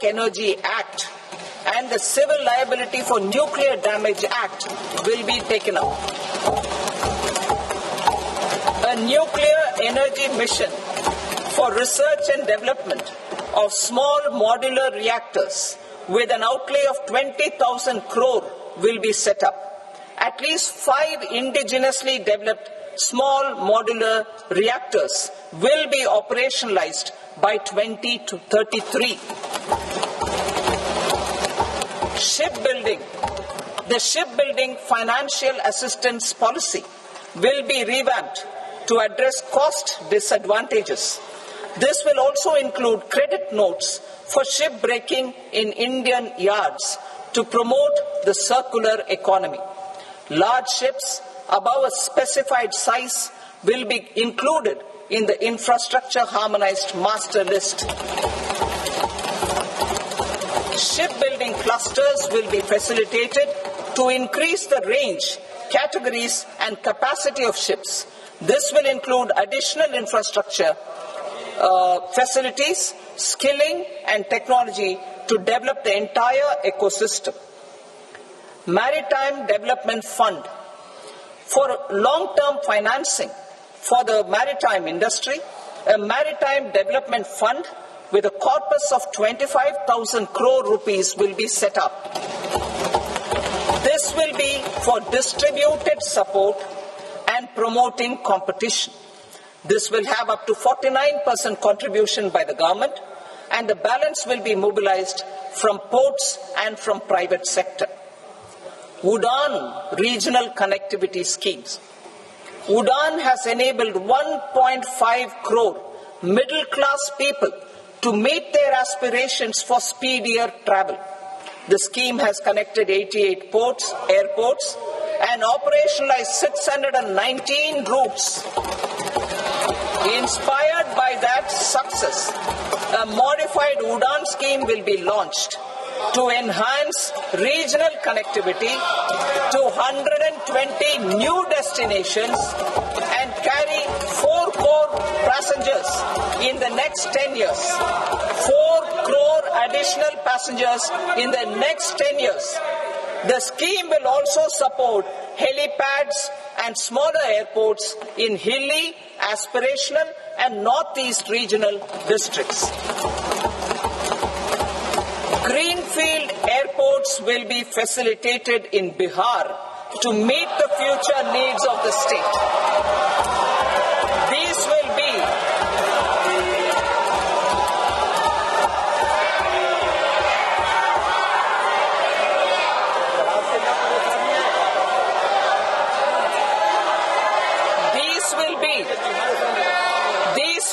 Energy Act and the Civil Liability for Nuclear Damage Act will be taken up. A nuclear energy mission for research and development of small modular reactors with an outlay of 20,000 crore will be set up. At least 5 indigenously developed small modular reactors will be operationalized by 2033. Shipbuilding. The shipbuilding financial assistance policy will be revamped to address cost disadvantages. This will also include credit notes for shipbreaking in Indian yards to promote the circular economy. Large ships above a specified size will be included in the infrastructure harmonized master list. Shipbuilding clusters will be facilitated to increase the range, categories and capacity of ships. This will include additional infrastructure, facilities, skilling and technology to develop the entire ecosystem. Maritime Development Fund. For long-term financing for the maritime industry, a Maritime Development Fund with a corpus of 25,000 crore rupees will be set up. This will be for distributed support and promoting competition. This will have up to 49% contribution by the government, and the balance will be mobilized from ports and from private sector. UDAN regional connectivity schemes. UDAN has enabled 1.5 crore middle-class people to meet their aspirations for speedier travel. The scheme has connected 88 airports, and operationalized 619 routes. Inspired by that success, a modified UDAN scheme will be launched to enhance regional connectivity to 120 new destinations and carry 4 crore passengers in the next 10 years. 4 crore additional passengers in the next 10 years. The scheme will also support helipads and smaller airports in hilly, aspirational and northeast regional districts. Greenfield airports will be facilitated in Bihar to meet the future needs of the state. These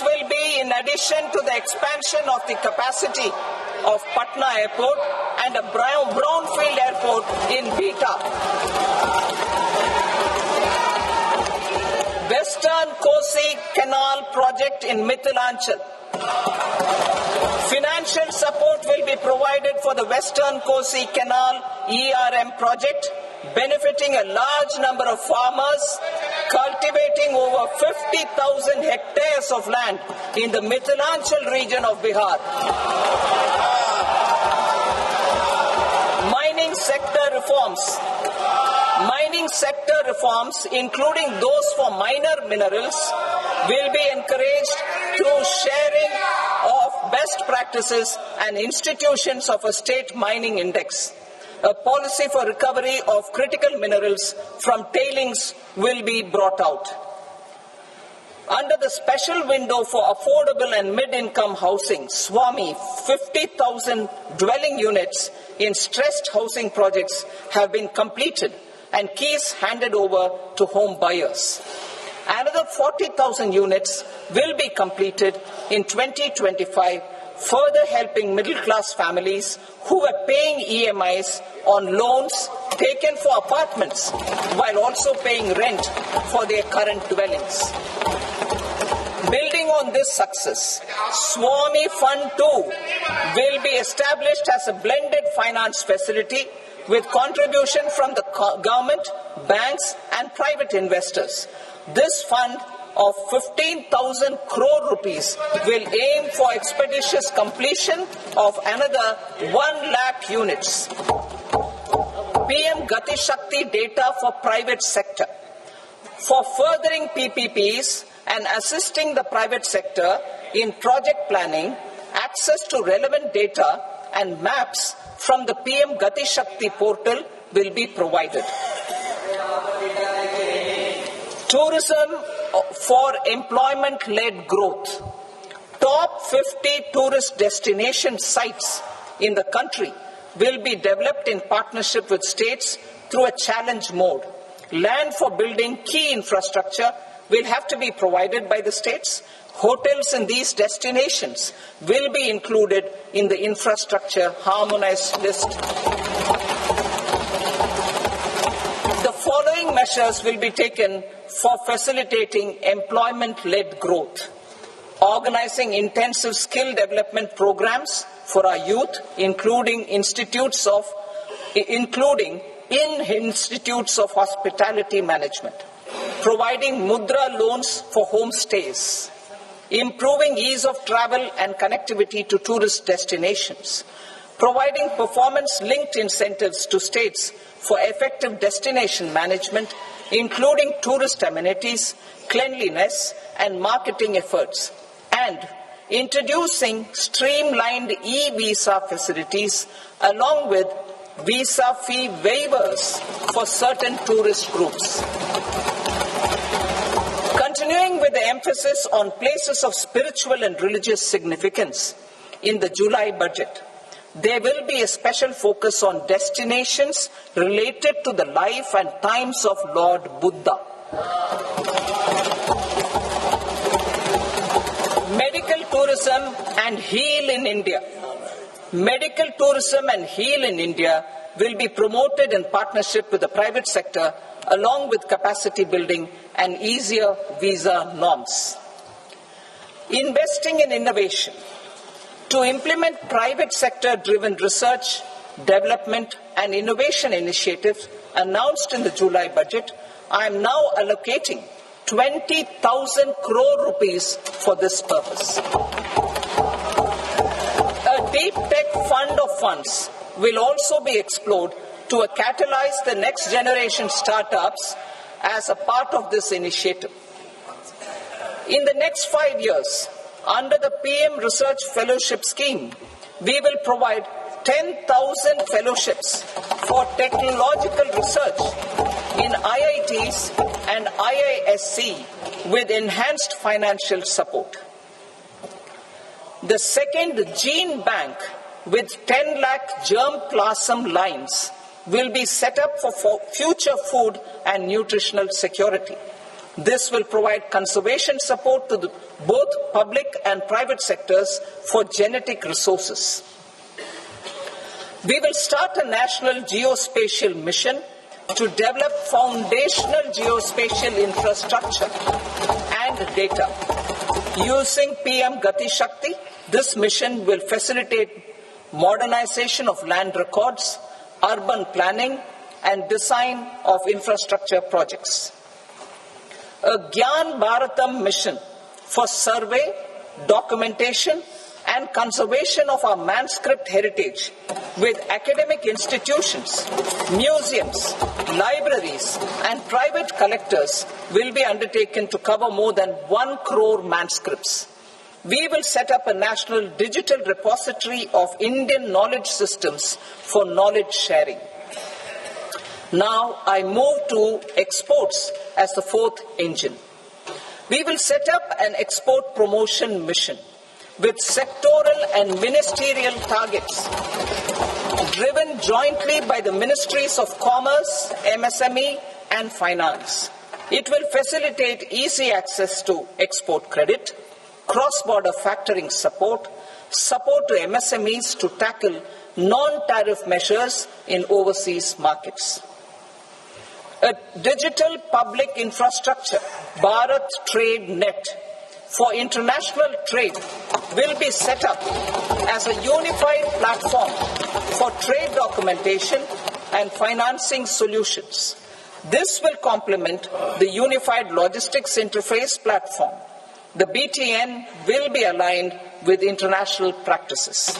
will be in addition to the expansion of the capacity of Patna Airport and a brownfield airport in Beta. Western Kosi Canal project in Mithilanchal. Financial support will be provided for the Western Kosi Canal ERM project, benefiting a large number of farmers, cultivating over 50,000 hectares of land in the Mithilanchal region of Bihar. Mining sector reforms, including those for minor minerals, will be encouraged through sharing of best practices and institutions of a state mining index. A policy for recovery of critical minerals from tailings will be brought out. Under the special window for affordable and mid-income housing, Swami, 50,000 dwelling units in stressed housing projects have been completed and keys handed over to home buyers. Another 40,000 units will be completed in 2025, further helping middle-class families who are paying EMIs on loans taken for apartments while also paying rent for their current dwellings. Building on this success, Swami Fund 2 will be established as a blended finance facility with contribution from the government, banks and private investors. This fund of 15,000 crore rupees will aim for expeditious completion of another 1 lakh units. PM Gati Shakti data for private sector. For furthering PPPs and assisting the private sector in project planning, access to relevant data and maps from the PM Gati Shakti portal will be provided. Tourism for employment-led growth. Top 50 tourist destination sites in the country will be developed in partnership with states through a challenge mode. Land for building key infrastructure will have to be provided by the states. Hotels in these destinations will be included in the infrastructure harmonized list. The following measures will be taken for facilitating employment-led growth. Organizing intensive skill development programs for our youth, including in institutes of hospitality management. Providing mudra loans for homestays. Improving ease of travel and connectivity to tourist destinations. Providing performance-linked incentives to states for effective destination management, including tourist amenities, cleanliness, and marketing efforts. And introducing streamlined e-visa facilities along with visa fee waivers for certain tourist groups. Continuing with the emphasis on places of spiritual and religious significance, in the July budget, there will be a special focus on destinations related to the life and times of Lord Buddha. Medical tourism and heal in India. Medical tourism and heal in India will be promoted in partnership with the private sector along with capacity building and easier visa norms. Investing in innovation. To implement private sector-driven research, development and innovation initiatives announced in the July budget, I am now allocating 20,000 crore rupees for this purpose. A deep tech fund of funds will also be explored to catalyze the next generation startups as a part of this initiative. In the next 5 years, under the PM Research Fellowship Scheme, we will provide 10,000 fellowships for technological research in IITs and IISc with enhanced financial support. The second gene bank with 10 lakh germ plasm lines will be set up for future food and nutritional security. This will provide conservation support to both public and private sectors for genetic resources. We will start a national geospatial mission to develop foundational geospatial infrastructure and data. Using PM Gati Shakti, this mission will facilitate modernization of land records, urban planning, and design of infrastructure projects. A Gyan Bharatam mission for survey, documentation, and conservation of our manuscript heritage with academic institutions, museums, libraries, and private collectors will be undertaken to cover more than 1 crore manuscripts. We will set up a national digital repository of Indian knowledge systems for knowledge sharing. Now I move to exports as the fourth engine. We will set up an export promotion mission with sectoral and ministerial targets driven jointly by the Ministries of Commerce, MSME and Finance. It will facilitate easy access to export credit, cross-border factoring support, support to MSMEs to tackle non-tariff measures in overseas markets. A digital public infrastructure, Bharat Trade Net, for international trade will be set up as a unified platform for trade documentation and financing solutions. This will complement the Unified Logistics Interface platform. The BTN will be aligned with international practices.